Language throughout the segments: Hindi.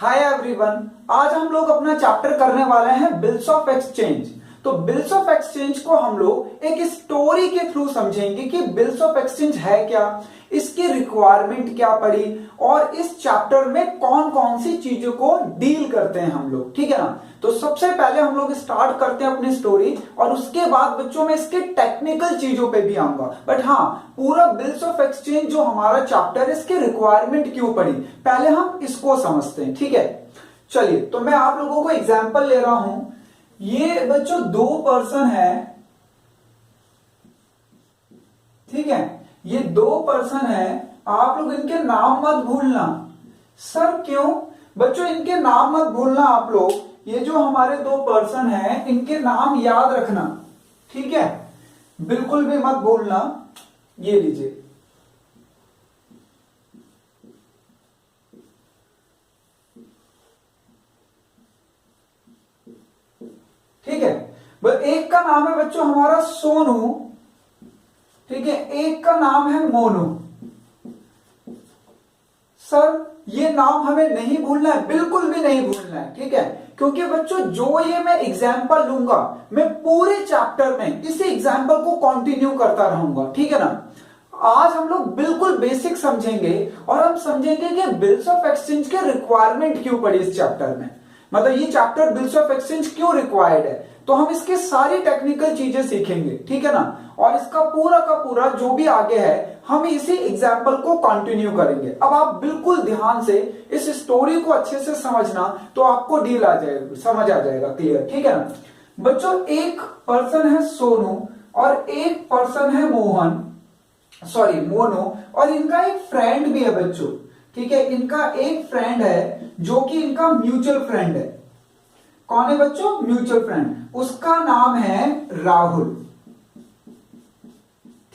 हाय एवरीवन, आज हम लोग अपना चैप्टर करने वाले हैं बिल्स ऑफ एक्सचेंज। तो बिल्स ऑफ एक्सचेंज को हम लोग एक स्टोरी के थ्रू समझेंगे कि बिल्स ऑफ एक्सचेंज है क्या, इसकी रिक्वायरमेंट क्या पड़ी और इस चैप्टर में कौन कौन सी चीजों को डील करते हैं हम लोग, ठीक है ना। तो सबसे पहले हम लोग स्टार्ट करते हैं अपनी स्टोरी और उसके बाद बच्चों में इसके टेक्निकल चीजों पे भी आऊंगा। बट हाँ, पूरा बिल्स ऑफ एक्सचेंज जो हमारा चैप्टर है इसकी रिक्वायरमेंट क्यों पड़ी, पहले हम इसको समझते हैं, ठीक है। चलिए, तो मैं आप लोगों को एग्जांपल ले रहा हूं। ये बच्चों दो पर्सन है, ठीक है, ये दो पर्सन है। आप लोग इनके नाम मत भूलना। सर क्यों? बच्चों इनके नाम मत भूलना आप लोग। ये जो हमारे दो पर्सन है इनके नाम याद रखना, ठीक है, बिल्कुल भी मत भूलना। ये लीजिए, ठीक है। एक का नाम है बच्चों हमारा सोनू, ठीक है, एक का नाम है मोनू। सर ये नाम हमें नहीं भूलना है, बिल्कुल भी नहीं भूलना है, ठीक है। क्योंकि बच्चों जो ये मैं एग्जाम्पल लूंगा, मैं पूरे चैप्टर में इसी एग्जाम्पल को कंटिन्यू करता रहूंगा, ठीक है ना। आज हम लोग बिल्कुल बेसिक समझेंगे और हम समझेंगे कि बिल्स ऑफ एक्सचेंज के रिक्वायरमेंट क्यों पड़ी इस चैप्टर में, मतलब ये चैप्टर बिल्स ऑफ एक्सचेंज क्यों रिक्वायर्ड है। तो हम इसके सारी टेक्निकल चीजें सीखेंगे, ठीक है ना। और इसका पूरा का पूरा जो भी आगे है हम इसी एग्जाम्पल को कंटिन्यू करेंगे। अब आप बिल्कुल ध्यान से इस स्टोरी को अच्छे से समझना, तो आपको डील आ जाएगा, समझ आ जाएगा क्लियर, ठीक है ना। बच्चों एक पर्सन है सोनू और एक पर्सन है मोनू, और इनका एक फ्रेंड भी है बच्चों, ठीक है। इनका एक फ्रेंड है जो कि इनका म्यूचुअल फ्रेंड है। कौन है बच्चों? Mutual friend. उसका नाम है राहुल,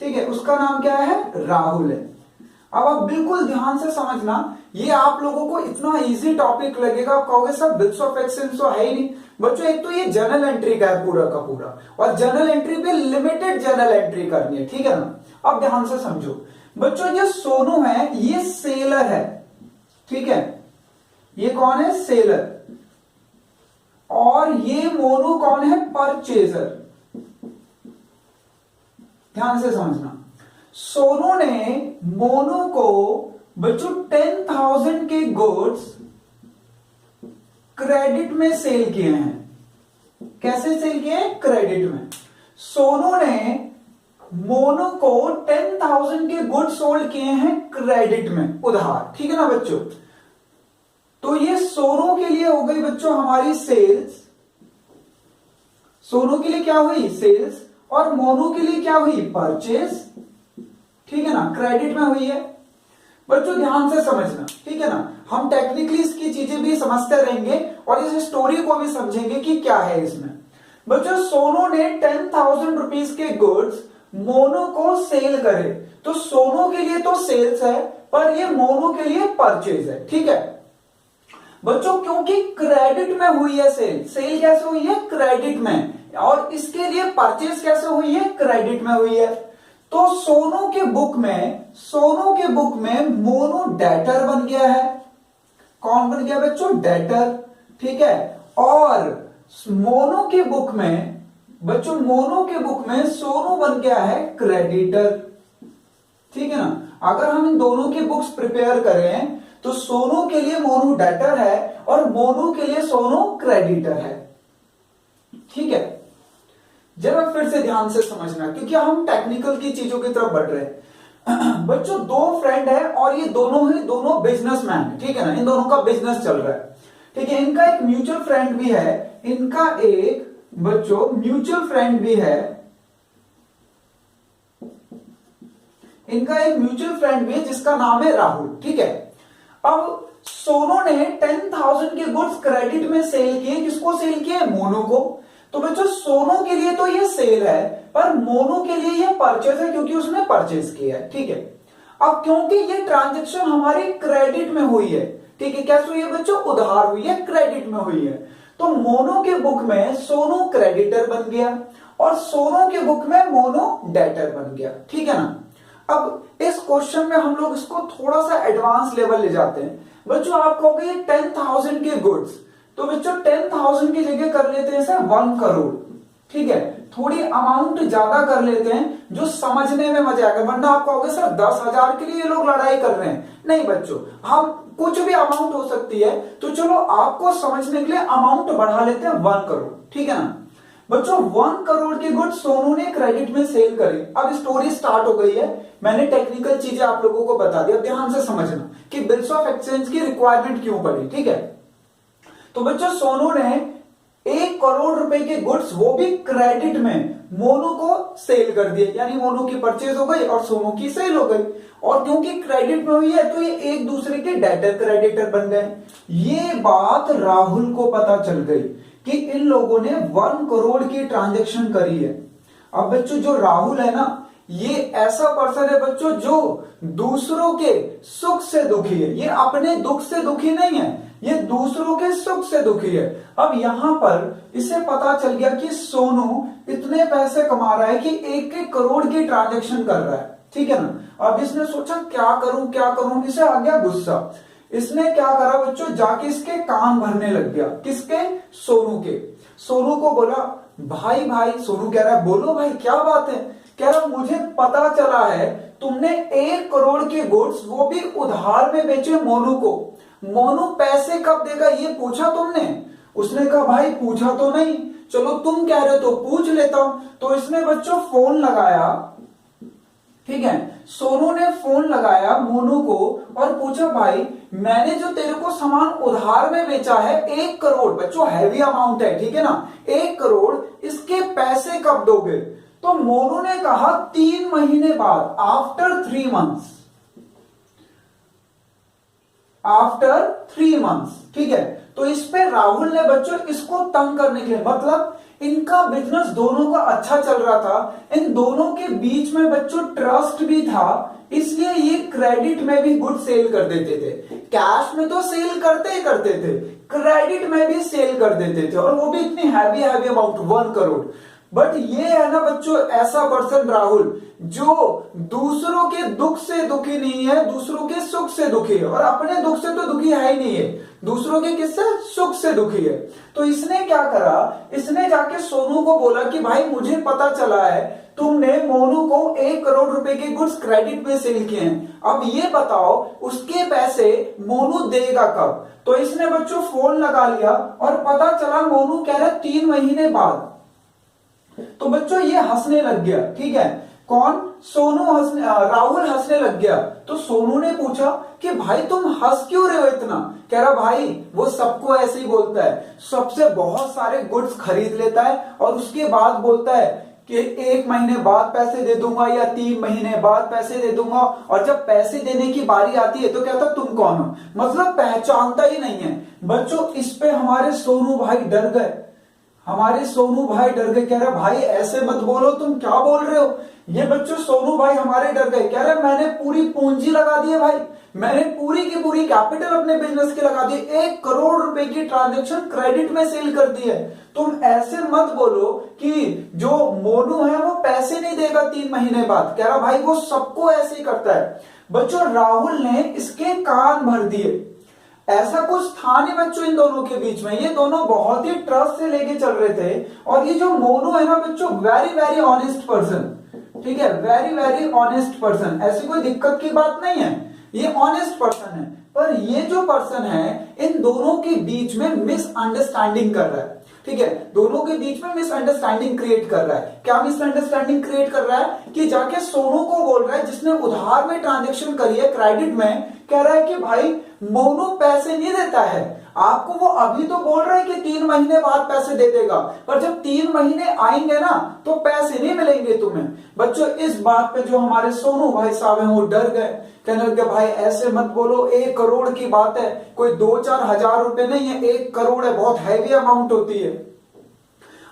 ठीक है, उसका नाम क्या है? राहुल है। अब आप बिल्कुल ध्यान से समझना, ये आप लोगों को इतना इजी टॉपिक लगेगा, आप कहोगे सर बिल्स ऑफ एक्सचेंज तो है ही नहीं। बच्चों एक तो ये जर्नल एंट्री का है पूरा का पूरा, और जर्नल एंट्री पे लिमिटेड जर्नल एंट्री करनी है, ठीक है ना। अब ध्यान से समझो बच्चों, ये सोनू है, ये सेलर है, ठीक है, ये कौन है? सेलर। और ये मोनू कौन है? परचेजर। ध्यान से समझना, सोनू ने मोनू को बच्चों 10,000 के गुड्स क्रेडिट में सेल किए हैं। कैसे सेल किए हैं? क्रेडिट में। सोनू ने मोनू को 10,000 के गुड्स सोल्ड किए हैं क्रेडिट में, उधार, ठीक है ना बच्चों। तो ये सोनू के लिए हो गई बच्चों हमारी सेल्स, सोनू के लिए क्या हुई? सेल्स, और मोनू के लिए क्या हुई? परचेज, ठीक है ना, क्रेडिट में हुई है। बच्चों ध्यान से समझना, ठीक है ना, हम टेक्निकली इसकी चीजें भी समझते रहेंगे और इस स्टोरी को भी समझेंगे कि क्या है इसमें। बच्चों सोनू ने 10,000 रुपीज के गुड्स मोनू को सेल करे, तो सोनू के लिए तो सेल्स है पर ये मोनू के लिए परचेज है, ठीक है बच्चों। क्योंकि क्रेडिट में हुई है सेल, सेल कैसे हुई है? क्रेडिट में, और इसके लिए परचेज कैसे हुई है? क्रेडिट में हुई है। तो सोनू के बुक में मोनू डेटर बन गया है। कौन बन गया बच्चों? डेटर, ठीक है। और मोनू के बुक में बच्चों, मोनू के बुक में सोनू बन गया है क्रेडिटर, ठीक है ना। अगर हम इन दोनों की बुक्स प्रिपेयर करें तो सोनू के लिए मोनू डेटर है और मोनू के लिए सोनू क्रेडिटर है, ठीक है। जरा फिर से ध्यान से समझना, क्योंकि हम टेक्निकल की चीजों की तरफ बढ़ रहे हैं। बच्चों दो फ्रेंड है और ये दोनों बिजनेसमैन है, ठीक है ना, इन दोनों का बिजनेस चल रहा है, ठीक है। इनका एक म्यूचुअल फ्रेंड भी है, इनका एक बच्चों म्यूचुअल फ्रेंड भी है, इनका एक म्यूचुअल फ्रेंड भी है जिसका नाम है राहुल, ठीक है। अब सोनू ने 10,000 के गुड्स क्रेडिट में सेल किए, किसको सेल किए? मोनू को। तो बच्चों सोनू के लिए तो ये सेल है पर मोनू के लिए ये परचेज है, क्योंकि उसने परचेज किया है, ठीक है। अब क्योंकि ये ट्रांजैक्शन हमारी क्रेडिट में हुई है, ठीक है, कैसे हुई है बच्चों? उधार हुई है, क्रेडिट में हुई है। तो मोनू के बुक में सोनू क्रेडिटर बन गया और सोनू के बुक में मोनू डेटर बन गया, ठीक है ना। अब इस क्वेश्चन में हम लोग इसको थोड़ा सा एडवांस लेवल ले जाते हैं। बच्चों आप कहोगे ये 10,000 के गुड्स, तो बच्चों 10,000 की जगह कर लेते हैं सर 1 करोड़। ठीक है, थोड़ी अमाउंट ज्यादा कर लेते हैं जो समझने में मजा आएगा, वरना आप कहोगे सर 10,000 के लिए ये लोग लड़ाई कर रहे हैं। नहीं बच्चों, हम कुछ भी अमाउंट हो सकती है, तो चलो आपको समझने के लिए अमाउंट बढ़ा लेते हैं 1 करोड़। ठीक है ना बच्चों, 1 करोड़ के गुड्स सोनू ने क्रेडिट में सेल करे। अब स्टोरी स्टार्ट हो गई है, मैंने टेक्निकल चीजें आप लोगों को बता दी, अब ध्यान से समझना कि बिल्स ऑफ एक्सचेंज की रिक्वायरमेंट क्यों पड़ी। ठीक है, तो बच्चों सोनू ने 1 करोड़ रुपए के गुड्स वो भी क्रेडिट में मोनू को सेल कर दिए, यानी मोनू की परचेज हो गई और सोनू की सेल हो गई। और क्योंकि क्रेडिट में हुई है तो ये एक दूसरे के डेटर क्रेडिटर बन गए। ये बात राहुल को पता चल गई कि इन लोगों ने 1 करोड़ की ट्रांजैक्शन करी है। अब बच्चों जो राहुल है ना, ये ऐसा पर्सन है बच्चों जो दूसरों के सुख से दुखी है, ये अपने दुख से दुखी नहीं है, ये दूसरों के सुख से दुखी है। अब यहां पर इसे पता चल गया कि सोनू इतने पैसे कमा रहा है कि 1-1 करोड़ की ट्रांजैक्शन कर रहा है। ठीक है ना, अब इसने सोचा क्या करूं, इसे आ गया गुस्सा। इसने क्या करा बच्चों, जाके इसके कान भरने लग गया। किसके? सोनू के। सोनू को बोला भाई, सोनू कह रहा है बोलो भाई क्या बात है। कह रहा मुझे पता चला है तुमने 1 करोड़ के गुड्स वो भी उधार में बेचे मोनू को। मोनू पैसे कब देगा ये पूछा तुमने? उसने कहा भाई पूछा तो नहीं, चलो तुम कह रहे हो तो पूछ लेता हूं। तो इसने बच्चों फोन लगाया। ठीक है, सोनू ने फोन लगाया मोनू को और पूछा भाई मैंने जो तेरे को सामान उधार में बेचा है 1 करोड़, बच्चों हैवी अमाउंट है, ठीक है ना, 1 करोड़, इसके पैसे कब दोगे? तो मोनू ने कहा 3 महीने बाद, आफ्टर 3 मंथ्स, आफ्टर 3 मंथ्स। ठीक है, तो इस पे राहुल ने बच्चों इसको तंग करने के लिए, मतलब इनका बिजनेस दोनों का अच्छा चल रहा था, इन दोनों के बीच में बच्चों ट्रस्ट भी था, इसलिए ये क्रेडिट में भी गुड सेल कर देते थे। कैश में तो सेल करते ही करते थे, क्रेडिट में भी सेल कर देते थे, और वो भी इतनी हैवी अमाउंट 1 करोड़। बट ये है ना बच्चों ऐसा पर्सन राहुल जो दूसरों के दुख से दुखी नहीं है, दूसरों के सुख से दुखी है, और अपने दुख से तो दुखी है ही नहीं है, दूसरों के किससे? सुख से दुखी है। तो इसने क्या करा, इसने जाके सोनू को बोला कि भाई मुझे पता चला है तुमने मोनू को 1 करोड़ रुपए के गुड्स क्रेडिट में सेल किए हैं, अब ये बताओ उसके पैसे मोनू देगा कब? तो इसने बच्चों फोन लगा लिया और पता चला मोनू कह रहा 3 महीने बाद। तो बच्चों ये हंसने लग गया। ठीक है, कौन? सोनू राहुल हंसने लग गया। तो सोनू ने पूछा कि भाई तुम हंस क्यों रहे हो इतना? कह रहा भाई वो सबको ऐसे ही बोलता है, सबसे बहुत सारे गुड्स खरीद लेता है और उसके बाद बोलता है कि 1 महीने बाद पैसे दे दूंगा या 3 महीने बाद पैसे दे दूंगा, और जब पैसे देने की बारी आती है तो कहता तुम कौन हो, मतलब पहचानता ही नहीं है। बच्चों इस पे हमारे सोनू भाई डर गए, हमारे सोनू भाई डर गए। कह रहे भाई ऐसे मत बोलो, तुम क्या बोल रहे हो? ये बच्चों सोनू भाई हमारे डर गए। कह रहे मैंने पूरी पूंजी लगा दी है भाई, मैंने पूरी की पूरी कैपिटल अपने बिजनेस की लगा दी, 1 करोड़ रुपए की ट्रांजैक्शन क्रेडिट में सेल कर दी है। तुम ऐसे मत बोलो कि जो मोनू है वो पैसे नहीं देगा 3 महीने बाद। कह रहा भाई वो सबको ऐसे ही करता है। बच्चों राहुल ने इसके कान भर दिए। ऐसा कुछ था नहीं बच्चों इन दोनों के बीच में, ये दोनों बहुत ही ट्रस्ट से लेके चल रहे थे। और ये जो मोनू है ना बच्चों, वेरी वेरी ऑनेस्ट पर्सन, ठीक है, वेरी वेरी ऑनेस्ट पर्सन, ऐसी कोई दिक्कत की बात नहीं है, ये ऑनेस्ट पर्सन है। पर ये जो पर्सन है इन दोनों के बीच में मिसअंडरस्टैंडिंग कर रहा है। ठीक है, दोनों के बीच में मिसअंडरस्टैंडिंग क्रिएट कर रहा है। क्या मिसअंडरस्टैंडिंग क्रिएट कर रहा है? कि जाके सोनू को बोल रहा है जिसने उधार में ट्रांजैक्शन करी है क्रेडिट में, कह रहा है कि भाई मोनू पैसे नहीं देता है आपको, वो अभी तो बोल रहा है कि 3 महीने बाद पैसे दे देगा, पर जब 3 महीने आएंगे ना तो पैसे नहीं मिलेंगे तुम्हें। बच्चों इस बात पे जो हमारे सोनू भाई साहब हैं वो डर गए, कहने लगे भाई ऐसे मत बोलो, 1 करोड़ की बात है, कोई 2-4 हजार रुपए नहीं है, 1 करोड़ है, बहुत हैवी अमाउंट होती है।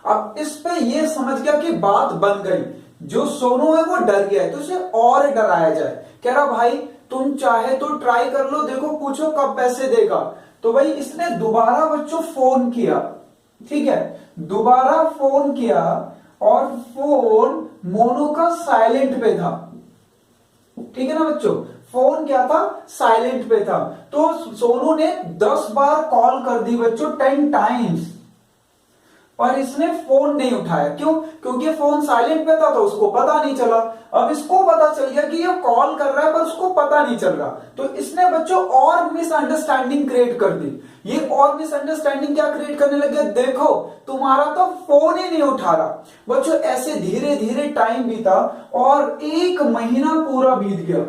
अब इस पे ये समझ गया कि बात बन गई, जो सोनू है वो डर गया है, तो इसे और डराया जाए। कह रहा भाई तुम चाहे तो ट्राई कर लो, देखो पूछो कब पैसे देगा। तो भाई इसने दोबारा बच्चों फोन किया। ठीक है, दोबारा फोन किया और फोन मोनू का साइलेंट पे था। ठीक है ना बच्चों, फोन क्या था, साइलेंट पे था। तो सोनू ने 10 बार कॉल कर दी बच्चों, 10 टाइम्स, और इसने फोन नहीं उठाया। क्यों? क्योंकि फोन साइलेंट पे था तो उसको पता नहीं चला। अब इसको पता चल गया कि ये कॉल कर रहा है पर उसको पता नहीं चल रहा, तो इसने बच्चों और मिसअंडरस्टैंडिंग क्रिएट कर दी। ये और मिसअंडरस्टैंडिंग क्या क्रिएट करने लगे, देखो तुम्हारा तो फोन ही नहीं उठा रहा। बच्चों ऐसे धीरे धीरे टाइम बीता और 1 महीना पूरा बीत गया।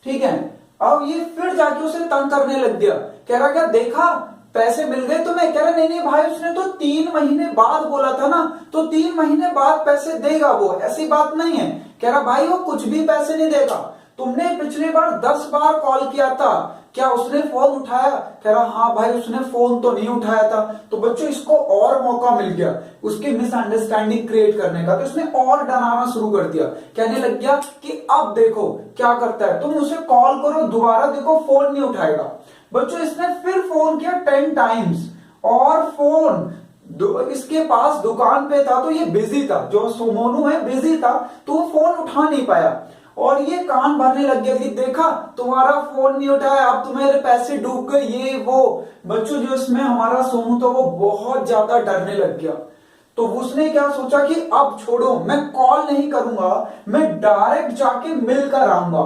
ठीक है, अब ये फिर जाके उसे तंग करने लग गया, कह रहा क्या देखा पैसे मिल गए तुम्हें? कह रहा नहीं नहीं भाई, उसने तो 3 महीने बाद बोला था ना, तो 3 महीने बाद पैसे देगा वो, ऐसी बात नहीं है। कह रहा भाई वो कुछ भी पैसे नहीं देगा, तुमने पिछली बार 10 बार कॉल किया था, क्या उसने फोन उठाया? कह रहा हाँ भाई उसने फोन तो नहीं उठाया था। तो बच्चों इसको और मौका मिल गया उसकी मिसअंडरस्टैंडिंग क्रिएट करने का, तो इसने और डराना शुरू कर दिया, कहने लग गया कि अब देखो क्या करता है, तुम उसे कॉल करो दोबारा, देखो फोन नहीं उठाएगा। बच्चों इसने फिर फोन किया 10 टाइम्स, और फोन इसके पास दुकान पे था तो ये बिजी था, जो सोमोनू है बिजी था, तो वो फोन उठा नहीं पाया। और ये कान भरने लग गया कि देखा तुम्हारा फोन नहीं उठाया, अब तुम्हारे पैसे डूब गए, ये वो। बच्चों जो इसमें हमारा सोनू था वो बहुत ज्यादा डरने लग गया। तो उसने क्या सोचा कि अब छोड़ो, मैं कॉल नहीं करूंगा, मैं डायरेक्ट जाके मिलकर आऊंगा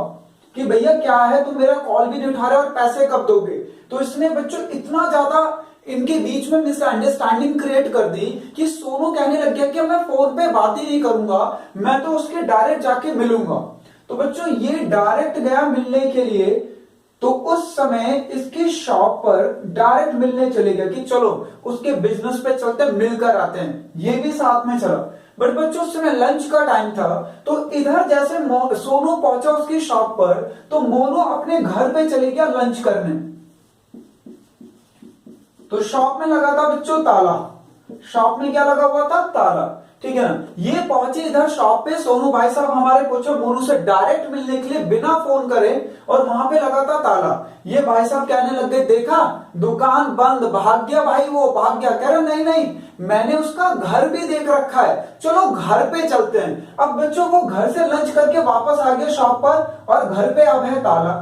कि भैया क्या है, तुम मेरा कॉल भी नहीं उठा रहे और पैसे कब दोगे। तो इसने बच्चों इतना ज्यादा इनके बीच में मिसअंडरस्टैंडिंग क्रिएट कर दी कि सोनू कहने लग गया कि मैं फोन पे बात ही नहीं करूंगा, मैं तो उसके डायरेक्ट जाके मिलूंगा। तो बच्चों ये डायरेक्ट गया मिलने के लिए, तो उस समय इसकी शॉप पर डायरेक्ट मिलने चले गए कि चलो उसके बिजनेस पे चलते मिलकर आते हैं, ये भी साथ में चला। बट बच्चों उस समय लंच का टाइम था, तो इधर जैसे सोनू पहुंचा उसकी शॉप पर, तो मोनू अपने घर पे चले गया लंच करने। तो शॉप में लगा था बच्चों ताला, शॉप में क्या लगा हुआ था, ताला। ठीक है ना, ये पहुंचे इधर शॉप पे, सोनू भाई साहब हमारे पहुंचे मोनू से डायरेक्ट मिलने के लिए बिना फोन करे, और वहां पे लगा था ताला। ये भाई साहब कहने लग गए देखा दुकान बंद, भाग गया भाई, वो भाग गया। कह रहे नहीं नहीं, मैंने उसका घर भी देख रखा है, चलो घर पे चलते हैं। अब बच्चों वो घर से लंच करके वापस आ गया शॉप पर, और घर पे अब है ताला।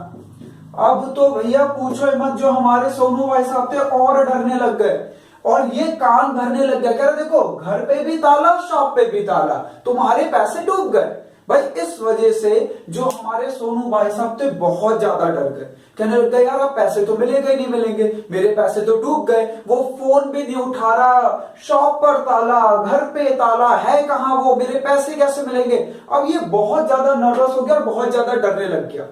अब तो भैया पूछो मत, जो हमारे सोनू भाई साहब थे और डरने लग गए, और ये कान भरने लग गया, कह रहे देखो घर पे भी ताला, शॉप पे भी ताला, तुम्हारे पैसे डूब गए। भाई इस वजह से जो हमारे सोनू भाई साहब थे बहुत ज्यादा डर गए, कहने लग गए यार अब पैसे तो मिलेंगे नहीं मिलेंगे, मेरे पैसे तो डूब गए, वो फोन भी नहीं उठा रहा, शॉप पर ताला, घर पे ताला, है कहां वो, मेरे पैसे कैसे मिलेंगे। अब ये बहुत ज्यादा नर्वस हो गया और बहुत ज्यादा डरने लग गया।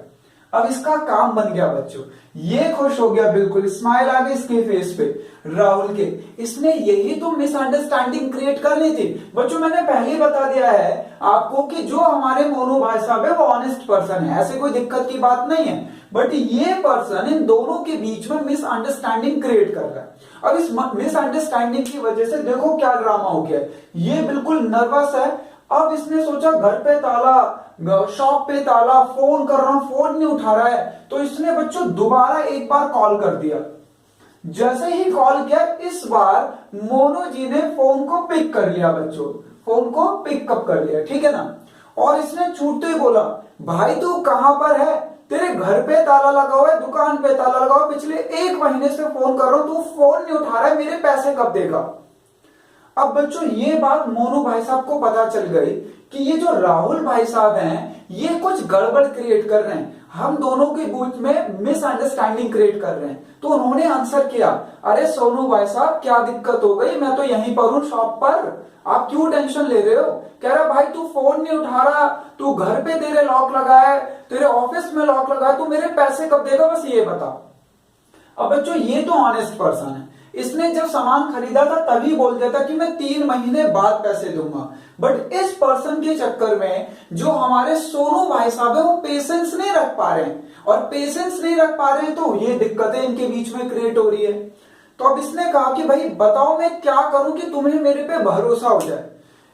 अब इसका काम बन गया बच्चों, ये खुश हो गया, बिल्कुल स्माइल आ गई इसके फेस पे, राहुल के। इसने यही तो मिसअंडरस्टैंडिंग क्रिएट करनी थी। बच्चों मैंने पहले ही बता दिया है आपको कि जो हमारे मोनू भाई साहब है वो ऑनेस्ट पर्सन है, ऐसे कोई दिक्कत की बात नहीं है, बट ये पर्सन इन दोनों के बीच में मिसअंडरस्टैंडिंग क्रिएट कर रहा है। अब इस मिसअंडरस्टैंडिंग की वजह से देखो क्या ड्रामा हो गया, ये बिल्कुल नर्वस है। अब इसने सोचा घर पे ताला, शॉप पे ताला, फोन कर रहा हूं, फोन नहीं उठा रहा है, तो इसने बच्चों दोबारा एक बार कॉल कर दिया। जैसे ही कॉल किया, इस बार मोनू जी ने फोन को पिक कर लिया बच्चों, फोन को पिकअप कर लिया, ठीक है ना। और इसने छूटते ही बोला भाई तू कहां पर है, तेरे घर पे ताला लगा हुआ है, दुकान पे ताला लगा हुआ है, पिछले 1 महीने से फोन कर रहा हूं, तू फोन नहीं उठा रहा है, मेरे पैसे कब देगा। अब बच्चों ये बात मोनू भाई साहब को पता चल गई कि ये जो राहुल भाई साहब हैं ये कुछ गड़बड़ क्रिएट कर रहे हैं, हम दोनों के बीच में मिसअंडरस्टैंडिंग क्रिएट कर रहे हैं। तो उन्होंने आंसर किया, अरे सोनू भाई साहब क्या दिक्कत हो गई, मैं तो यहीं पर हूं शॉप पर, आप क्यों टेंशन ले रहे हो। कह रहा भाई तू फोन नहीं उठा रहा, तू घर पे तेरे लॉक लगा है, तेरे ऑफिस में लॉक लगा है, तू मेरे पैसे कब देगा, बस ये बता। अब बच्चों ये तो ऑनेस्ट पर्सन है, इसने जब सामान खरीदा था तभी बोल दिया था कि मैं 3 महीने बाद पैसे दूंगा। बट इस पर्सन के चक्कर में जो हमारे सोनू भाई साहब है वो पेशेंस नहीं रख पा रहे हैं, और पेशेंस नहीं रख पा रहे हैं तो ये दिक्कतें इनके बीच में क्रिएट हो रही है। तो अब इसने कहा कि भाई बताओ मैं क्या करूं कि तुम्हें मेरे पे भरोसा हो जाए।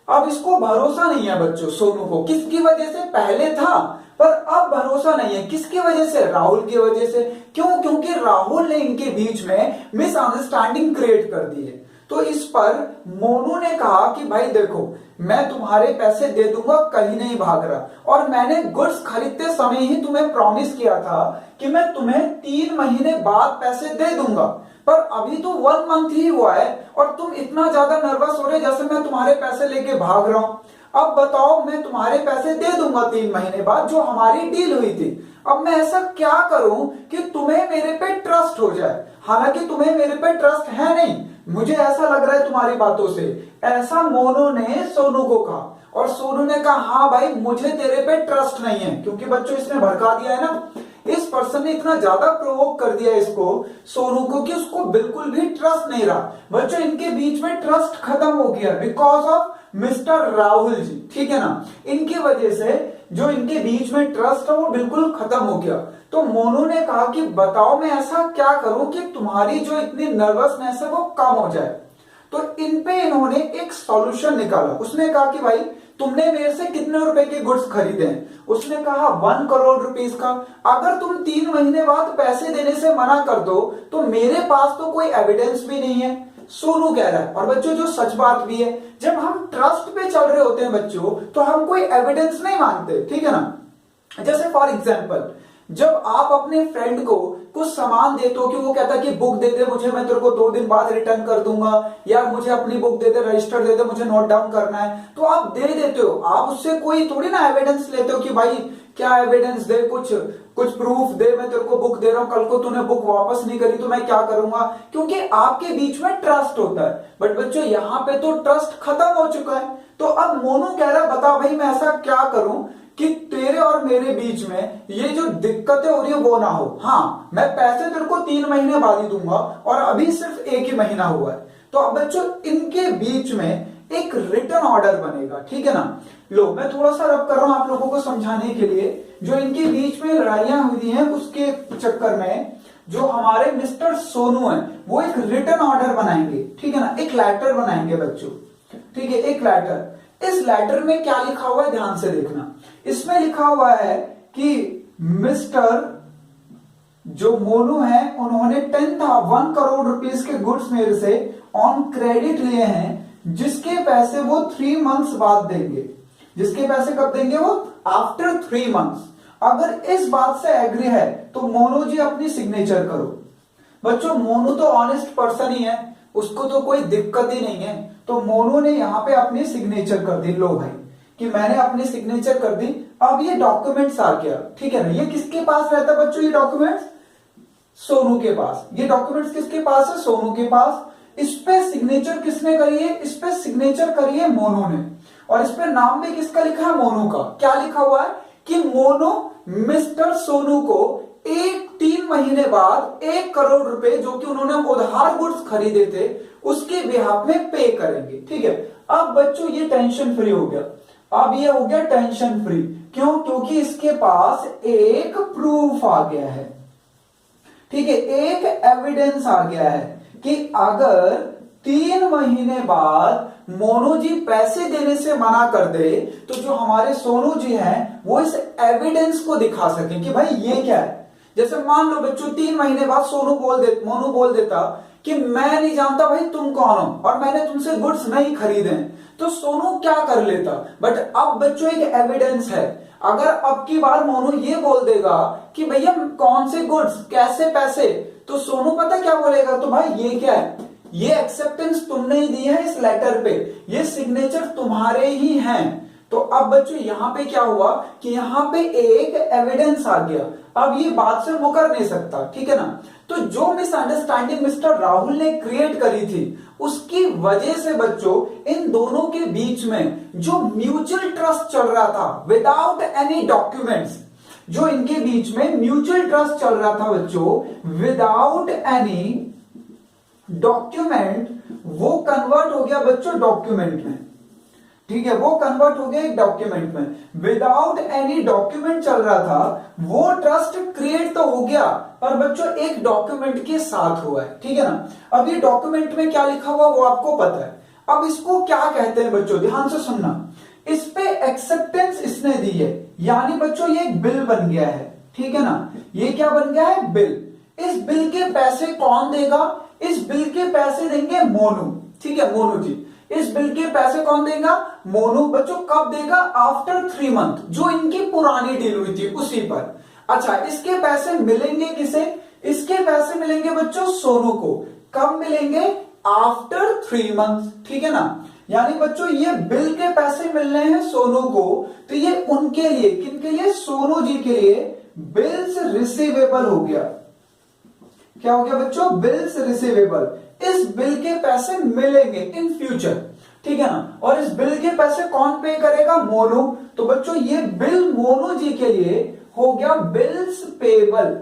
अब इसको भरोसा नहीं है बच्चों सोनू को, किसकी वजह से, पहले था पर अब भरोसा नहीं है, किसकी वजह से, राहुल की वजह से। क्यों? क्योंकि राहुल ने इनके बीच में मिसअंडरस्टैंडिंग क्रिएट कर दी है। तो इस पर मोनू ने कहा कि भाई देखो, मैं तुम्हारे पैसे दे दूंगा, कहीं नहीं भाग रहा, और मैंने गुड्स खरीदते समय ही तुम्हें प्रॉमिस किया था कि मैं तुम्हें 3 महीने बाद पैसे दे दूंगा, पर अभी तो 1 मंथ ही हुआ है और तुम इतना ज्यादा नर्वस हो रहे जैसे मैं तुम्हारे पैसे लेके भाग रहा हूं। अब बताओ, मैं तुम्हारे पैसे दे दूंगा 3 महीने बाद, जो हमारी डील हुई थी। अब मैं ऐसा क्या करूं कि तुम्हें मेरे पे ट्रस्ट हो जाए, हालांकि तुम्हें मेरे पे ट्रस्ट है नहीं, मुझे ऐसा लग रहा है तुम्हारी बातों से। ऐसा मोनू ने सोनू को कहा, और सोनू ने कहा हाँ भाई, मुझे तेरे पे ट्रस्ट नहीं है, क्योंकि बच्चों इसने भड़का दिया है ना, इस पर्सन ने इतना ज्यादा प्रोवोक कर दिया इसको, सोनू को, कि उसको बिल्कुल भी ट्रस्ट नहीं रहा। बच्चों इनके बीच में ट्रस्ट खत्म हो गया because of mister Rahul ji, ठीक है ना। इनकी वजह से जो इनके बीच में ट्रस्ट है वो बिल्कुल खत्म हो गया। तो मोनू ने कहा कि बताओ मैं ऐसा क्या करूं कि तुम्हारी जो इतनी नर्वसनेस है वो कम हो जाए। तो इन पे इन्होंने एक सॉल्यूशन निकाला। उसने कहा कि भाई तुमने मेरे से कितने रुपए के गुड्स खरीदे हैं? उसने कहा 1 करोड़ रुपीस का। अगर तुम 3 महीने बाद पैसे देने से मना कर दो तो मेरे पास तो कोई एविडेंस भी नहीं है, सोनू कह रहा है। और बच्चों जो सच बात भी है, जब हम ट्रस्ट पे चल रहे होते हैं बच्चों, तो हम कोई एविडेंस नहीं मांगते, ठीक है ना। जैसे फॉर एग्जाम्पल, जब आप अपने फ्रेंड को कुछ सामान देते हो कि वो कहता है कि बुक दे दे मुझे, मैं तेरे को 2 दिन बाद रिटर्न कर दूंगा, या मुझे अपनी बुक दे दे, रजिस्टर दे दे, मुझे नोट डाउन करना है, तो आप दे देते हो। आप उससे कोई थोड़ी ना एविडेंस लेते हो कि भाई क्या एविडेंस दे, कुछ प्रूफ दे, मैं तेरे को बुक दे रहा हूं, कल को तूने बुक वापस नहीं करी तो मैं क्या करूंगा, क्योंकि आपके बीच में ट्रस्ट होता है। बट बच्चों यहाँ पे तो ट्रस्ट खत्म हो चुका है। तो अब मोनू कह रहा है बता भाई मैं ऐसा क्या करूं कि तेरे और मेरे बीच में ये जो दिक्कतें हो रही है वो ना हो। हाँ, मैं पैसे तेरे को 3 महीने बाद ही दूंगा और अभी सिर्फ 1 ही महीना हुआ है। तो अब बच्चों इनके बीच में एक रिटर्न ऑर्डर बनेगा, ठीक है ना। लो मैं थोड़ा सा रब कर रहा हूं आप लोगों को समझाने के लिए। जो इनके बीच में लड़ाइयां हुई हैं उसके चक्कर में जो हमारे मिस्टर सोनू हैं वो एक रिटर्न ऑर्डर बनाएंगे, ठीक है ना, एक लेटर बनाएंगे बच्चों, ठीक है, एक लेटर। इस लेटर में क्या लिखा हुआ है ध्यान से देखना। इसमें लिखा हुआ है कि मिस्टर जो मोनू है उन्होंने 1 करोड़ रुपीस के गुड्स मेरे से ऑन क्रेडिट लिए हैं, जिसके पैसे वो 3 मंथ्स बाद देंगे। जिसके पैसे कब देंगे? वो आफ्टर 3 मंथ्स। अगर इस बात से एग्री है तो मोनू जी अपनी सिग्नेचर करो। बच्चों मोनू तो ऑनेस्ट पर्सन ही है, उसको तो कोई दिक्कत ही नहीं है। तो मोनू ने यहां पे अपनी सिग्नेचर कर दी। लो भाई कि मैंने अपनी सिग्नेचर कर दी। अब ये डॉक्यूमेंट्स आ गया, ठीक है ना। ये किसके पास रहता है बच्चों? ये डॉक्यूमेंट्स सोनू के पास। ये डॉक्यूमेंट्स किसके पास है? सोनू के पास। इस पे सिग्नेचर किसने करी है? इस पे सिग्नेचर करी है मोनू ने। और इस पे नाम भी किसका लिखा है? मोनू का। क्या लिखा हुआ है कि मोनू मिस्टर सोनू को 3 महीने बाद 1 करोड़ रुपए जो कि उन्होंने उधार गुड्स खरीदे थे उसके बिहाफ में पे करेंगे, ठीक है। अब बच्चों ये टेंशन फ्री हो गया। अब ये हो गया टेंशन फ्री। क्यों? क्योंकि इसके पास एक प्रूफ आ गया है, ठीक है, एक एविडेंस आ गया है कि अगर 3 महीने बाद मोनू जी पैसे देने से मना कर दे तो जो हमारे सोनू जी हैं वो इस एविडेंस को दिखा सके कि भाई ये क्या है। जैसे मान लो बच्चों 3 महीने बाद मोनू बोल देता कि मैं नहीं जानता भाई तुम कौन हो और मैंने तुमसे गुड्स नहीं खरीदे, तो सोनू क्या कर लेता। बट अब बच्चों एक एविडेंस है। अगर अब की बार मोनू ये बोल देगा कि भैया कौन से गुड्स, कैसे पैसे, तो सोनू पता क्या बोलेगा? तो भाई ये क्या है? ये एक्सेप्टेंस तुमने ही दी है इस लेटर पे, ये सिग्नेचर तुम्हारे ही हैं। तो अब बच्चों यहां पे क्या हुआ कि यहां पे एक एविडेंस आ गया। अब ये बात से मुकर नहीं सकता, ठीक है ना। तो जो मिसअंडरस्टैंडिंग मिस्टर राहुल ने क्रिएट करी थी उसकी वजह से बच्चों इन दोनों के बीच में जो म्यूचुअल ट्रस्ट चल रहा था विदाउट एनी डॉक्यूमेंट्स, जो इनके बीच में म्यूचुअल ट्रस्ट चल रहा था बच्चों विदाउट एनी डॉक्यूमेंट, वो कन्वर्ट हो गया बच्चों डॉक्यूमेंट में, ठीक है, वो कन्वर्ट हो गया एक डॉक्यूमेंट में। विदाउट एनी डॉक्यूमेंट चल रहा था, वो ट्रस्ट क्रिएट तो हो गया पर बच्चों एक डॉक्यूमेंट के साथ हुआ है, ठीक है ना। अब ये डॉक्यूमेंट में क्या लिखा हुआ वो आपको पता है। अब इसको क्या कहते हैं बच्चों? ध्यान से सुनना। इस पे एक्सेप्टेंस इसने दी है, यानी बच्चों ये एक बिल बन गया है, ठीक है ना। ये क्या बन गया है? बिल। इस बिल के पैसे कौन देगा? इस बिल के पैसे देंगे मोनू, ठीक है, मोनू जी। इस बिल के पैसे कौन देगा? मोनू। बच्चों कब देगा? आफ्टर 3 मंथ, जो इनकी पुरानी डील हुई थी उसी पर। अच्छा, इसके पैसे मिलेंगे किसे? इसके पैसे मिलेंगे बच्चों सोनू को। कब मिलेंगे? आफ्टर 3 मंथ, ठीक है ना। यानी बच्चों ये बिल के पैसे मिल रहे हैं सोनू को, तो ये उनके लिए, किनके लिए? सोनू जी के लिए बिल्स रिसीवेबल हो गया। क्या हो गया बच्चों? Bills receivable. इस बिल के पैसे मिलेंगे इन फ्यूचर, ठीक है ना। और इस बिल के पैसे कौन पे करेगा? मोनू। तो बच्चों ये बिल मोनू जी के लिए हो गया बिल्स पेबल,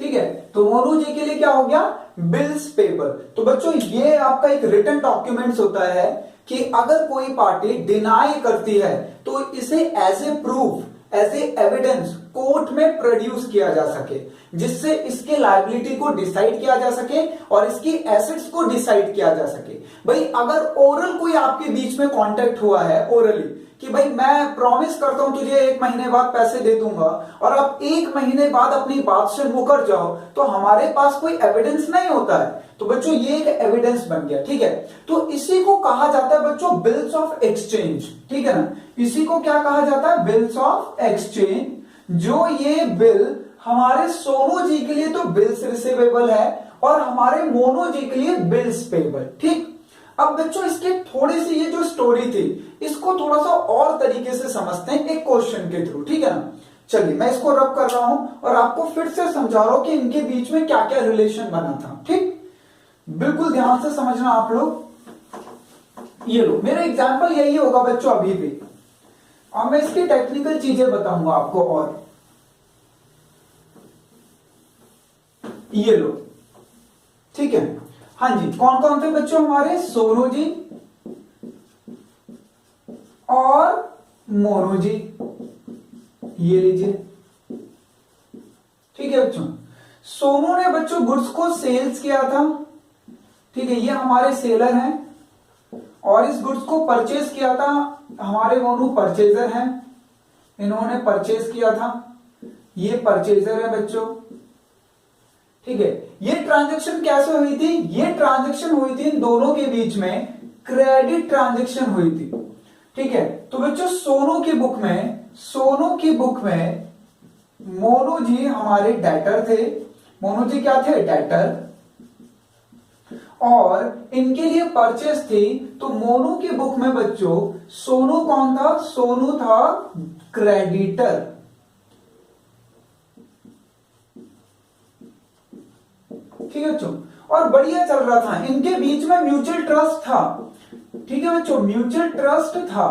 ठीक है। तो मोनू जी के लिए क्या हो गया? Bills payable. तो बच्चों ये आपका एक रिटन डॉक्यूमेंट्स होता है कि अगर कोई पार्टी डिनाई करती है तो इसे as a proof, as a evidence court में प्रोड्यूस किया जा सके, जिससे इसके लायबिलिटी को डिसाइड किया जा सके और इसकी एसेट्स को डिसाइड किया जा सके। भाई अगर ओरल कोई आपके बीच में कांटेक्ट हुआ है ओरली कि भाई मैं प्रॉमिस करता हूं तुझे 1 महीने बाद पैसे दे दूंगा, और आप 1 महीने बाद अपनी बात से मुकर जाओ, तो हमारे पास कोई एविडेंस नहीं होता है। तो बच्चों ये एक एविडेंस बन गया, ठीक है। तो इसी को कहा जाता है बच्चों बिल्स ऑफ एक्सचेंज, ठीक है ना। इसी को क्या कहा जाता है? Bills of exchange. जो ये बिल हमारे सोनू जी के लिए तो बिल्स रिसीवेबल है और हमारे मोनू जी के लिए बिल्स पेबल, ठीक। अब बच्चों इसके थोड़ी सी ये जो स्टोरी थी इसको थोड़ा सा और तरीके से समझते हैं एक क्वेश्चन के थ्रू, ठीक है ना। चलिए मैं इसको रब कर रहा हूं और आपको फिर से समझा रहा हूं कि इनके बीच में क्या क्या रिलेशन बना था, ठीक। बिल्कुल ध्यान से समझना आप लोग। ये लो मेरा एग्जाम्पल यही होगा बच्चों अभी भी, और मैं इसकी टेक्निकल चीजें बताऊंगा आपको। और ये लो, ठीक है। हाँ जी, कौन कौन थे बच्चों हमारे? सोनू जी और मोनू जी, ये लीजिए, ठीक है बच्चों। सोनू ने बच्चों गुड्स को सेल्स किया था, ठीक है, ये हमारे सेलर हैं, और इस गुड्स को परचेज किया था हमारे मोनू परचेजर हैं, इन्होंने परचेज किया था, ये परचेजर है बच्चों, ठीक है। ये ट्रांजैक्शन कैसे हुई थी? ये ट्रांजैक्शन हुई थी इन दोनों के बीच में क्रेडिट ट्रांजैक्शन हुई थी, ठीक है। तो बच्चों सोनू की बुक में मोनू जी हमारे डेटर थे, मोनू जी क्या थे? डेटर। और इनके लिए परचेस थी, तो मोनू की बुक में बच्चों सोनू कौन था? सोनू था क्रेडिटर, ठीक है बच्चों। और बढ़िया चल रहा था, इनके बीच में म्यूचुअल ट्रस्ट था, ठीक है बच्चों, म्यूचुअल ट्रस्ट था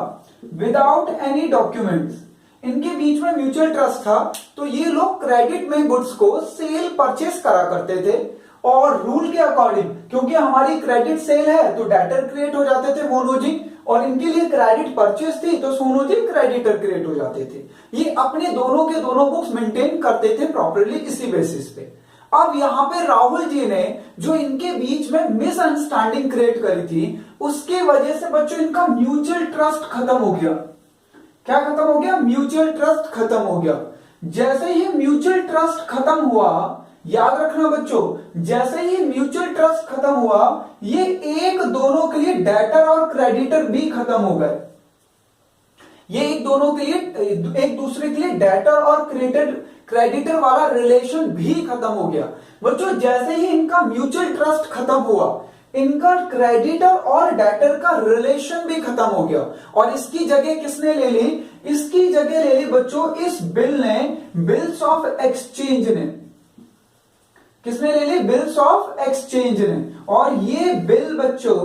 विदाउट एनी डॉक्यूमेंट्स, इनके बीच में म्यूचुअल ट्रस्ट था। तो ये लोग क्रेडिट में गुड्स को सेल परचेस करा करते थे, और रूल के अकॉर्डिंग, क्योंकि हमारी क्रेडिट सेल है तो डेटर क्रिएट हो जाते थे मोनू जी, और इनके लिए क्रेडिट परचेस थी तो सोनू जी क्रेडिटर क्रिएट हो जाते थे। ये अपने दोनों के दोनों बुक्स मेंटेन करते थे प्रॉपरली इसी बेसिस पे। अब यहां पे राहुल जी ने जो इनके बीच में मिसअंडरस्टैंडिंग क्रिएट करी थी, उसके वजह से बच्चों इनका म्यूचुअल ट्रस्ट खत्म हो गया। क्या खत्म हो गया? म्यूचुअल ट्रस्ट खत्म हो गया। जैसे ही म्यूचुअल ट्रस्ट खत्म हुआ, याद रखना बच्चों, जैसे ही म्यूचुअल ट्रस्ट खत्म हुआ, ये एक दोनों के लिए डेटर और क्रेडिटर भी खत्म हो गए। ये एक दोनों के लिए, एक दूसरे के लिए डेटर और क्रेडिटर वाला रिलेशन भी खत्म हो गया। बच्चों जैसे ही इनका म्यूचुअल ट्रस्ट खत्म हुआ, इनका क्रेडिटर और डेटर का रिलेशन भी खत्म हो गया। और इसकी जगह किसने ले ली? इसकी जगह ले ली बच्चों इस बिल ने, बिल्स ऑफ एक्सचेंज ने। किसने ले ली? बिल्स ऑफ एक्सचेंज ने। और ये बिल बच्चों,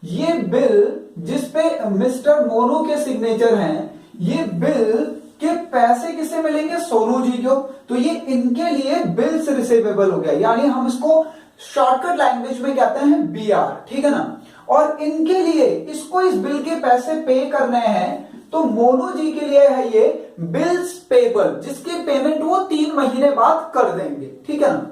ये बिल जिसपे मिस्टर मोनू के सिग्नेचर हैं, ये बिल के पैसे किसे मिलेंगे? सोनू जी को। तो ये इनके लिए बिल्स रिसीवेबल हो गया, यानी हम इसको शॉर्टकट लैंग्वेज में कहते हैं BR, ठीक है ना। और इनके लिए इसको इस बिल के पैसे पे करने हैं, तो मोनू जी के लिए है ये बिल्स पेबल, जिसके पेमेंट वो 3 महीने बाद कर देंगे, ठीक है ना।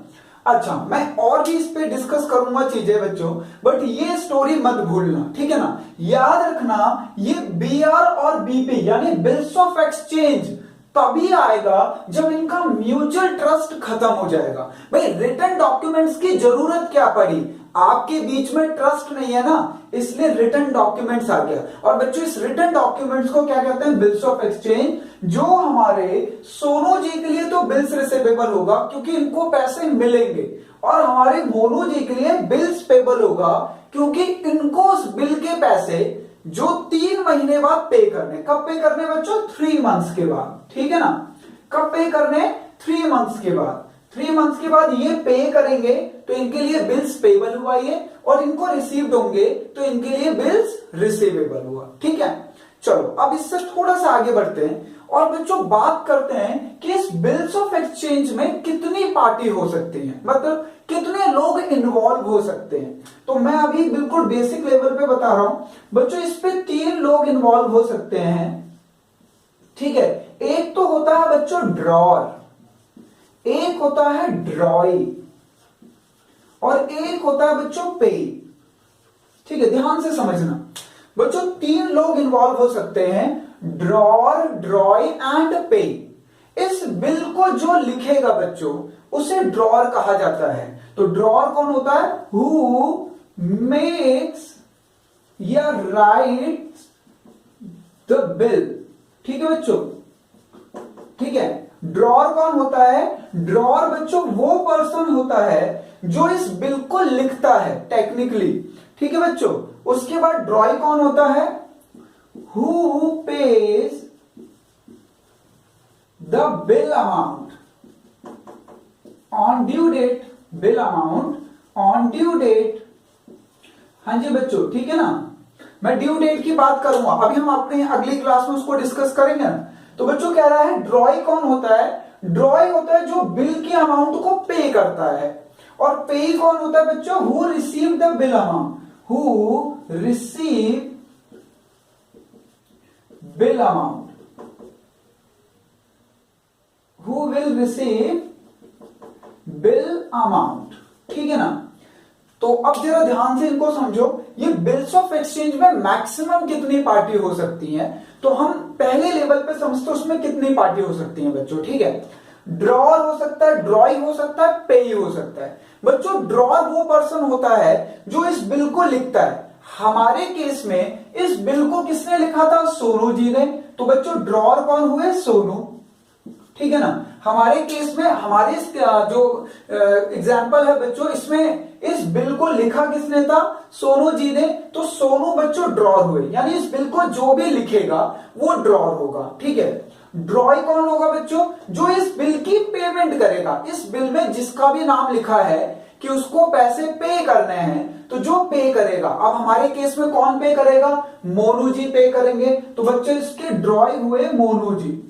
अच्छा, मैं और भी इस पे डिस्कस करूंगा चीजें बच्चों, बट ये स्टोरी मत भूलना, ठीक है ना। याद रखना, ये BR और BP यानी बिल्स ऑफ एक्सचेंज तभी आएगा जब इनका म्यूचुअल ट्रस्ट खत्म हो जाएगा। भाई रिटन डॉक्यूमेंट्स की जरूरत क्या पड़ी, आपके बीच में ट्रस्ट नहीं है ना, इसलिए रिटन डॉक्यूमेंट्स आ गया। और बच्चों इस रिटन डॉक्यूमेंट्स को क्या कहते हैं, बिल्स ऑफ एक्सचेंज, जो हमारे सोनू जी के लिए तो बिल्स रिसीवेबल होगा क्योंकि इनको पैसे मिलेंगे, और हमारे मोनू जी के लिए बिल्स पेबल होगा क्योंकि इनको उस बिल के पैसे जो 3 महीने बाद पे करने, कब पे करने बच्चों, 3 मंथ्स के बाद, ठीक है ना, कब पे करने, 3 मंथ्स के बाद, 3 मंथ्स के बाद ये पे करेंगे तो इनके लिए बिल्स पेबल हुआ ये, और इनको रिसीव्ड होंगे तो इनके लिए बिल्स रिसीवेबल हुआ। ठीक है, चलो अब इससे थोड़ा सा आगे बढ़ते हैं और बच्चों बात करते हैं कि इस बिल्स ऑफ एक्सचेंज में कितनी पार्टी हो सकती है, मतलब कितने लोग इन्वॉल्व हो सकते हैं। तो मैं अभी बिल्कुल बेसिक लेवल पे बता रहा हूं बच्चों, इस पे 3 लोग इन्वॉल्व हो सकते हैं। ठीक है, एक तो होता है बच्चों ड्रॉर, एक होता है ड्रॉई, और एक होता है बच्चों पे। ठीक है, ध्यान से समझना बच्चों, 3 लोग इन्वॉल्व हो सकते हैं, ड्रॉर, ड्रॉई एंड पे। इस बिल को जो लिखेगा बच्चों उसे ड्रॉर कहा जाता है। तो ड्रॉर कौन होता है, हु मेक्स या राइट्स द बिल। ठीक है बच्चों, ठीक है, ड्रॉर कौन होता है, ड्रॉर बच्चों वो पर्सन होता है जो इस बिल को लिखता है टेक्निकली। ठीक है बच्चों, उसके बाद ड्रॉई कौन होता है, who pays the bill amount on due date, bill amount on due date. हाँ जी बच्चों, ठीक है ना, मैं ड्यू डेट की बात करूंगा, अभी हम अपने अगली क्लास में उसको डिस्कस करेंगे ना। तो बच्चों कह रहा है ड्रॉई कौन होता है, ड्रॉई होता है जो बिल की अमाउंट को पे करता है, और पे कौन होता है बच्चों, who receive the bill amount, who receive bill amount, who will receive bill amount. ठीक है ना, तो अब जरा ध्यान से इनको समझो, ये बिल्स ऑफ एक्सचेंज में मैक्सिमम कितनी पार्टी हो सकती है, तो हम पहले लेवल पे समझते उसमें कितनी पार्टी हो सकती है बच्चों। ठीक है, ड्रॉर हो सकता है, ड्रॉई हो सकता है, पे हो सकता है। बच्चों ड्रॉर वो पर्सन होता है जो इस बिल को लिखता है। हमारे केस में इस बिल को किसने लिखा था, सोनू जी ने, तो बच्चों ड्रॉर कौन हुए, सोनू। ठीक है ना, हमारे केस में हमारे जो एग्जाम्पल है बच्चों, इसमें इस बिल को लिखा किसने था, सोनू जी ने, तो सोनू बच्चों ड्रॉर हुए, यानी इस बिल को जो भी लिखेगा वो ड्रॉर होगा। ठीक है, ड्रॉई कौन होगा बच्चों, जो इस बिल की पेमेंट करेगा। इस बिल में जिसका भी नाम लिखा है कि उसको पैसे पे करने हैं, तो जो पे करेगा, अब हमारे केस में कौन पे करेगा, मोनू जी पे करेंगे, तो बच्चों इसके ड्रॉई हुए मोनू जी।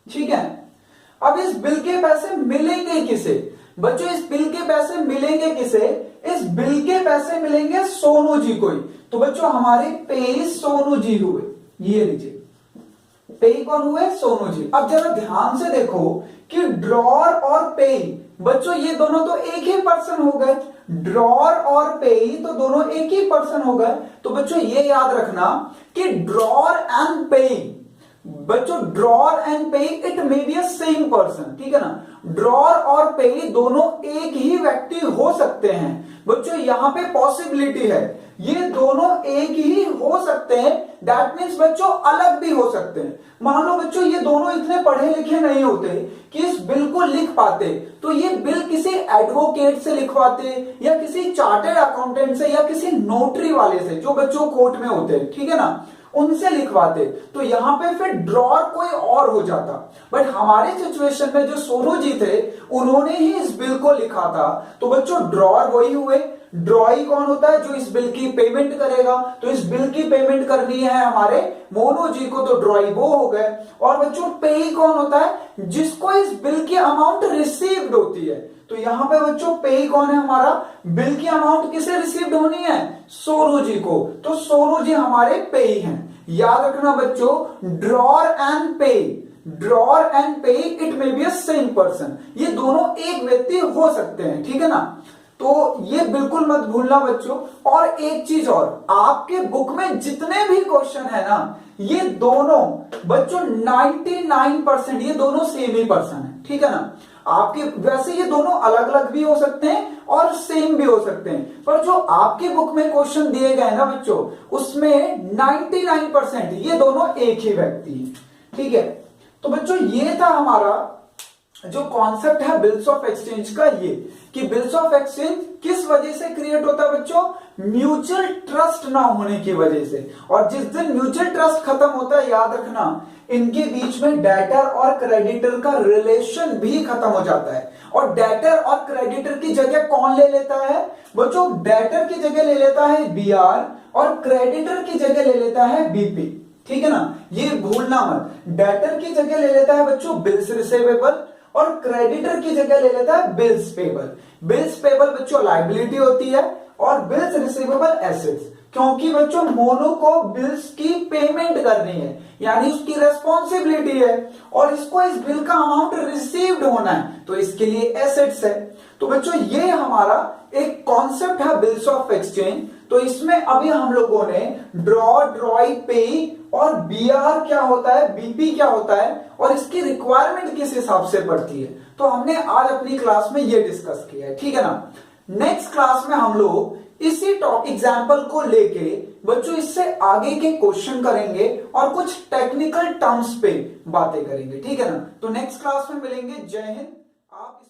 ठीक है, अब इस बिल के पैसे मिलेंगे किसे, बच्चों इस बिल के पैसे मिलेंगे किसे, इस बिल के पैसे मिलेंगे सोनू जी को ही। तो बच्चों हमारे पे सोनू जी हुए, ये लीजिए पे कौन हुए, सोनू जी। अब जरा ध्यान से देखो कि ड्रॉर और पे, बच्चों ये दोनों तो एक ही पर्सन हो गए, ड्रॉर और पे तो दोनों एक ही पर्सन हो गए। तो बच्चों ये याद रखना कि ड्रॉर एंड पे, बच्चों ड्रॉर एंड पे it may be a same person. ठीक है ना, ड्रॉर और पे दोनों एक ही व्यक्ति हो सकते हैं। बच्चों यहां पे पॉसिबिलिटी है, ये दोनों एक ही हो सकते हैं, दैट मीन्स बच्चों अलग भी हो सकते हैं। मान लो बच्चों ये दोनों इतने पढ़े लिखे नहीं होते कि इस बिल को लिख पाते, तो ये बिल किसी एडवोकेट से लिखवाते, या किसी चार्टर्ड अकाउंटेंट से, या किसी नोटरी वाले से जो बच्चों कोर्ट में होते हैं, ठीक है ना, उनसे लिखवाते, तो यहां पे फिर ड्रॉर कोई और हो जाता। बट हमारे सिचुएशन में जो सोनू जी थे उन्होंने ही इस बिल को लिखा था, तो बच्चों ड्रॉर वही हुए। ड्रॉई कौन होता है, जो इस बिल की पेमेंट करेगा, तो इस बिल की पेमेंट करनी है हमारे मोनू जी को, तो ड्रॉई वो हो गए। और बच्चों पे कौन होता है, जिसको इस बिल की अमाउंट रिसीव्ड होती है, तो यहां पे बच्चों पे कौन है हमारा, बिल की अमाउंट किसे रिसीव्ड होनी है, सोनू जी को, तो सोनू जी हमारे पे हैं। याद रखना बच्चों, ड्रॉर एंड पे, ड्रॉर एंड पे it may be a same person, ये दोनों एक व्यक्ति हो सकते हैं। ठीक है ना, तो ये बिल्कुल मत भूलना बच्चों। और एक चीज और, आपके बुक में जितने भी क्वेश्चन है ना, ये दोनों बच्चों 99% ये दोनों सेम ही पर्सन है, ठीक है ना। आपके वैसे ये दोनों अलग अलग भी हो सकते हैं और सेम भी हो सकते हैं, पर जो आपके बुक में क्वेश्चन दिए गए ना बच्चों, उसमें 99% ये दोनों एक ही व्यक्ति है, ठीक है। तो बच्चों ये था हमारा जो कॉन्सेप्ट है बिल्स ऑफ एक्सचेंज का, ये कि बिल्स ऑफ एक्सचेंज किस वजह से क्रिएट होता है बच्चों, म्यूचुअल ट्रस्ट ना होने की वजह से। और जिस दिन म्यूचुअल ट्रस्ट खत्म होता है, याद रखना, इनके बीच में डेटर और क्रेडिटर का रिलेशन भी खत्म हो जाता है। और डेटर और क्रेडिटर की जगह कौन ले लेता है बच्चों, डेटर की जगह ले लेता है बीआर और क्रेडिटर की जगह ले लेता है बीपी, ठीक है ना। ये भूलना मत, डेटर की जगह ले लेता है बच्चों बिल्स रिसीवेबल और क्रेडिटर की जगह ले लेता है बिल्स पेबल। बिल्स पेबल बच्चों लायबिलिटी होती है और बिल्स रिसीवेबल एसेट्स, क्योंकि बच्चों मोनो को बिल्स की पेमेंट करनी है, यानी उसकी रेस्पॉन्सिबिलिटी है, और इसको इस बिल का अमाउंट रिसीव्ड होना है, तो इसके लिए एसेट्स है। तो बच्चों ये हमारा एक कॉन्सेप्ट है बिल्स ऑफ एक्सचेंज। तो इसमें अभी हम लोगों ने ड्रॉ, ड्रॉई, पे और बीआर क्या होता है, बीपी क्या होता है, और इसकी रिक्वायरमेंट किस हिसाब से पड़ती है, तो हमने आज अपनी क्लास में ये डिस्कस किया है, ठीक है ना। नेक्स्ट क्लास में हम लोग इसी टॉपिक एग्जाम्पल को लेके बच्चों इससे आगे के क्वेश्चन करेंगे और कुछ टेक्निकल टर्म्स पे बातें करेंगे, ठीक है ना। तो नेक्स्ट क्लास में मिलेंगे। जय हिंद। आप